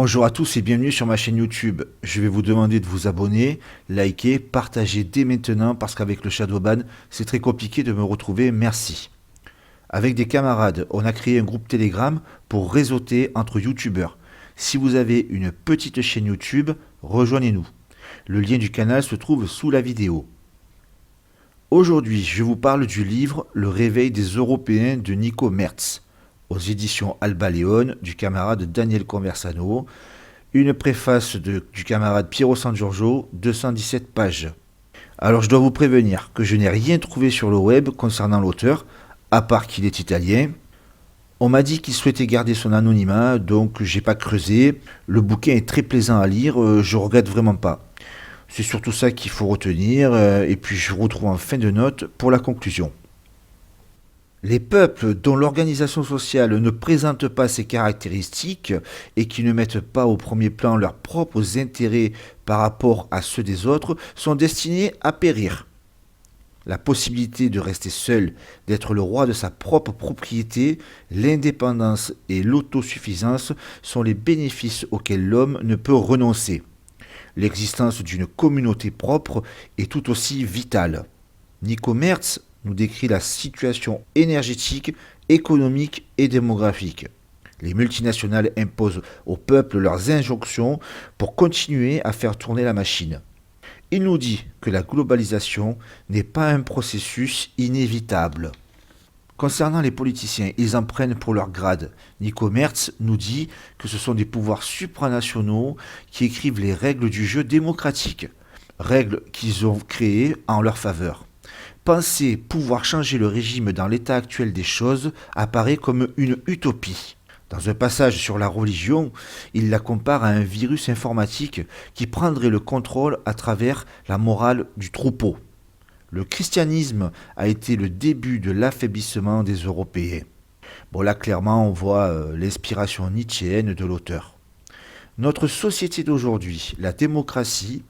Bonjour à tous et bienvenue sur ma chaîne YouTube. Je vais vous demander de vous abonner, liker, partager dès maintenant parce qu'avec le Shadowban, c'est très compliqué de me retrouver. Merci. Avec des camarades, on a créé un groupe Telegram pour réseauter entre YouTubeurs. Si vous avez une petite chaîne YouTube, rejoignez-nous. Le lien du canal se trouve sous la vidéo. Aujourd'hui, je vous parle du livre Le réveil des Européens de Nico Merz, aux éditions Alba Leone du camarade Daniel Conversano, une préface du camarade Piero San Giorgio, 217 pages. Alors je dois vous prévenir que je n'ai rien trouvé sur le web concernant l'auteur, à part qu'il est italien. On m'a dit qu'il souhaitait garder son anonymat, donc j'ai pas creusé. Le bouquin est très plaisant à lire, je regrette vraiment pas. C'est surtout ça qu'il faut retenir, et puis je vous retrouve en fin de note pour la conclusion. Les peuples dont l'organisation sociale ne présente pas ces caractéristiques et qui ne mettent pas au premier plan leurs propres intérêts par rapport à ceux des autres sont destinés à périr. La possibilité de rester seul, d'être le roi de sa propre propriété, l'indépendance et l'autosuffisance sont les bénéfices auxquels l'homme ne peut renoncer. L'existence d'une communauté propre est tout aussi vitale. Nico Merz nous décrit la situation énergétique, économique et démographique. Les multinationales imposent au peuple leurs injonctions pour continuer à faire tourner la machine. Il nous dit que la globalisation n'est pas un processus inévitable. Concernant les politiciens, ils en prennent pour leur grade. Nico Merz nous dit que ce sont des pouvoirs supranationaux qui écrivent les règles du jeu démocratique, règles qu'ils ont créées en leur faveur. Penser pouvoir changer le régime dans l'état actuel des choses apparaît comme une utopie. Dans un passage sur la religion, il la compare à un virus informatique qui prendrait le contrôle à travers la morale du troupeau. Le christianisme a été le début de l'affaiblissement des Européens. Bon là clairement on voit l'inspiration nietzschéenne de l'auteur. Notre société d'aujourd'hui, la démocratie,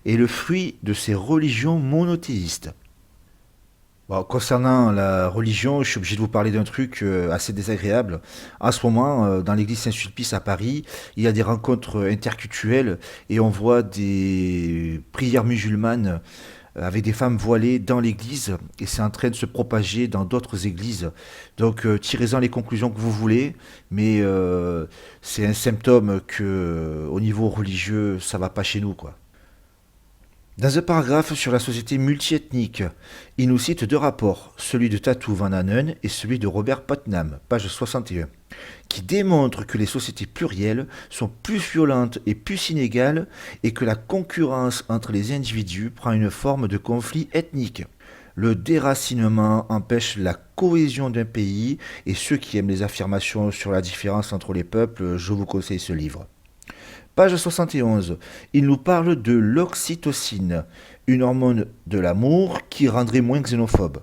est le fruit de ces religions monothéistes. Bon, concernant la religion, je suis obligé de vous parler d'un truc assez désagréable. En ce moment, dans l'église Saint-Sulpice à Paris, il y a des rencontres interculturelles et on voit des prières musulmanes avec des femmes voilées dans l'église et c'est en train de se propager dans d'autres églises. Donc tirez-en les conclusions que vous voulez, mais c'est un symptôme que au niveau religieux, ça va pas chez nous, quoi. Dans un paragraphe sur la société multiethnique, il nous cite deux rapports, celui de Tatou Van Hanen et celui de Robert Putnam, page 61, qui démontrent que les sociétés plurielles sont plus violentes et plus inégales et que la concurrence entre les individus prend une forme de conflit ethnique. Le déracinement empêche la cohésion d'un pays et ceux qui aiment les affirmations sur la différence entre les peuples, je vous conseille ce livre. Page 71, il nous parle de l'oxytocine, une hormone de l'amour qui rendrait moins xénophobe.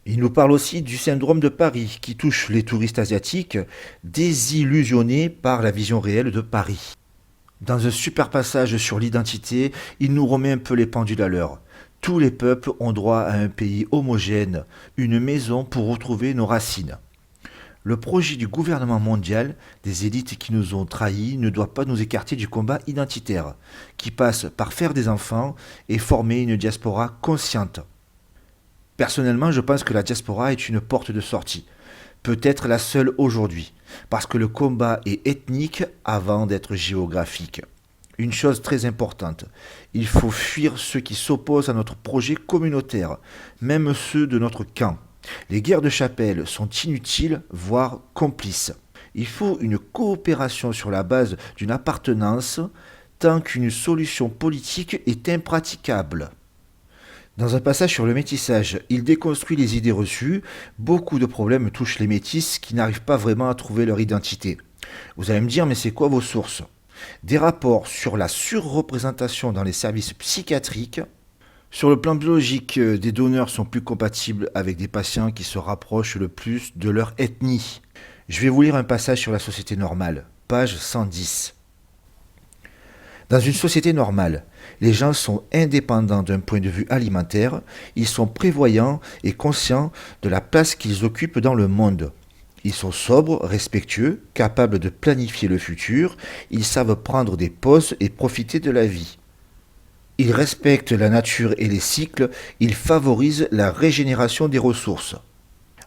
Il nous parle aussi du syndrome de Paris qui touche les touristes asiatiques désillusionnés par la vision réelle de Paris. Dans un super passage sur l'identité, il nous remet un peu les pendules à l'heure. Tous les peuples ont droit à un pays homogène, une maison pour retrouver nos racines. Le projet du gouvernement mondial, des élites qui nous ont trahis, ne doit pas nous écarter du combat identitaire, qui passe par faire des enfants et former une diaspora consciente. Personnellement, je pense que la diaspora est une porte de sortie, peut-être la seule aujourd'hui, parce que le combat est ethnique avant d'être géographique. Une chose très importante, il faut fuir ceux qui s'opposent à notre projet communautaire, même ceux de notre camp. Les guerres de chapelle sont inutiles, voire complices. Il faut une coopération sur la base d'une appartenance, tant qu'une solution politique est impraticable. Dans un passage sur le métissage, il déconstruit les idées reçues. Beaucoup de problèmes touchent les métis qui n'arrivent pas vraiment à trouver leur identité. Vous allez me dire, mais c'est quoi vos sources ? Des rapports sur la surreprésentation dans les services psychiatriques. Sur le plan biologique, des donneurs sont plus compatibles avec des patients qui se rapprochent le plus de leur ethnie. Je vais vous lire un passage sur la société normale, page 110. Dans une société normale, les gens sont indépendants d'un point de vue alimentaire, ils sont prévoyants et conscients de la place qu'ils occupent dans le monde. Ils sont sobres, respectueux, capables de planifier le futur, ils savent prendre des pauses et profiter de la vie. Ils respectent la nature et les cycles, ils favorisent la régénération des ressources.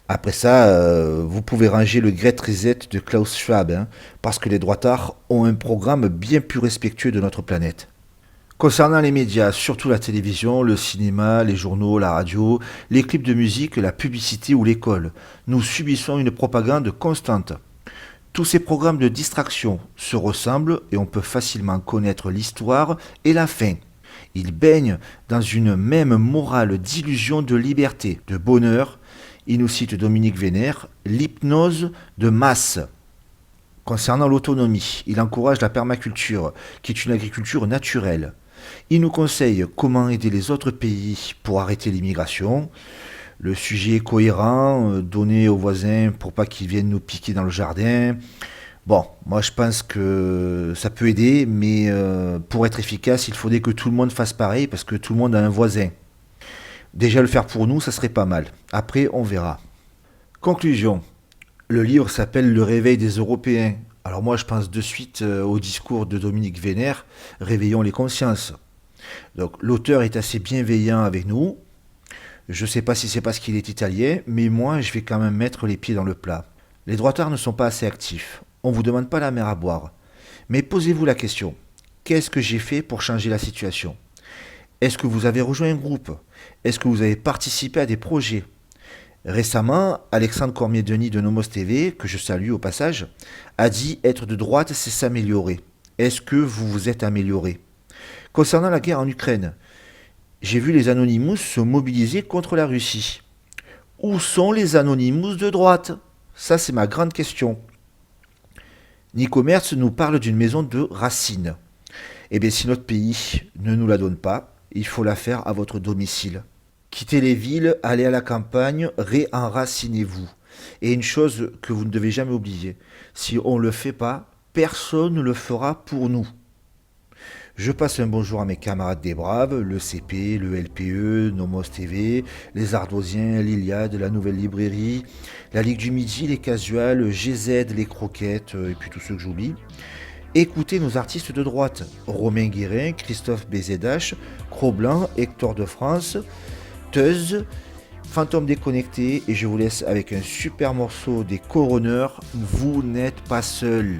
Après ça, vous pouvez ranger le Great Reset de Klaus Schwab, hein, parce que les droitards ont un programme bien plus respectueux de notre planète. Concernant les médias, surtout la télévision, le cinéma, les journaux, la radio, les clips de musique, la publicité ou l'école, nous subissons une propagande constante. Tous ces programmes de distraction se ressemblent et on peut facilement connaître l'histoire et la fin. Ils baignent dans une même morale d'illusion de liberté, de bonheur. Il nous cite Dominique Vénère, l'hypnose de masse. Concernant l'autonomie, il encourage la permaculture, qui est une agriculture naturelle. Il nous conseille comment aider les autres pays pour arrêter l'immigration. Le sujet est cohérent, donner aux voisins pour pas qu'ils viennent nous piquer dans le jardin. Bon, moi je pense que ça peut aider, mais pour être efficace, il faudrait que tout le monde fasse pareil parce que tout le monde a un voisin. Déjà le faire pour nous, ça serait pas mal. Après, on verra. Conclusion. Le livre s'appelle Le réveil des Européens. Alors moi je pense de suite au discours de Dominique Vénère, Réveillons les consciences. Donc l'auteur est assez bienveillant avec nous. Je ne sais pas si c'est parce qu'il est italien, mais moi je vais quand même mettre les pieds dans le plat. Les droitards ne sont pas assez actifs. On ne vous demande pas la mer à boire. Mais posez-vous la question. Qu'est-ce que j'ai fait pour changer la situation? Est-ce que vous avez rejoint un groupe? Est-ce que vous avez participé à des projets? Récemment, Alexandre Cormier-Denis de Nomos TV, que je salue au passage, a dit être de droite, c'est s'améliorer. Est-ce que vous vous êtes amélioré? Concernant la guerre en Ukraine, j'ai vu les Anonymous se mobiliser contre la Russie. Où sont les Anonymous de droite? Ça, c'est ma grande question. Nico Mertz nous parle d'une maison de racines. Eh bien, si notre pays ne nous la donne pas, il faut la faire à votre domicile. Quittez les villes, allez à la campagne, réenracinez-vous. Et une chose que vous ne devez jamais oublier, si on ne le fait pas, personne ne le fera pour nous. Je passe un bonjour à mes camarades des Braves, le CP, le LPE, Nomos TV, les Ardosiens, l'Iliade, la Nouvelle Librairie, la Ligue du Midi, les Casuals, GZ, les Croquettes, et puis tous ceux que j'oublie. Écoutez nos artistes de droite, Romain Guérin, Christophe BZH, Cro-Blanc, Hector de France, Teuse, Fantôme déconnecté, et je vous laisse avec un super morceau des Coroners, Vous n'êtes pas seul.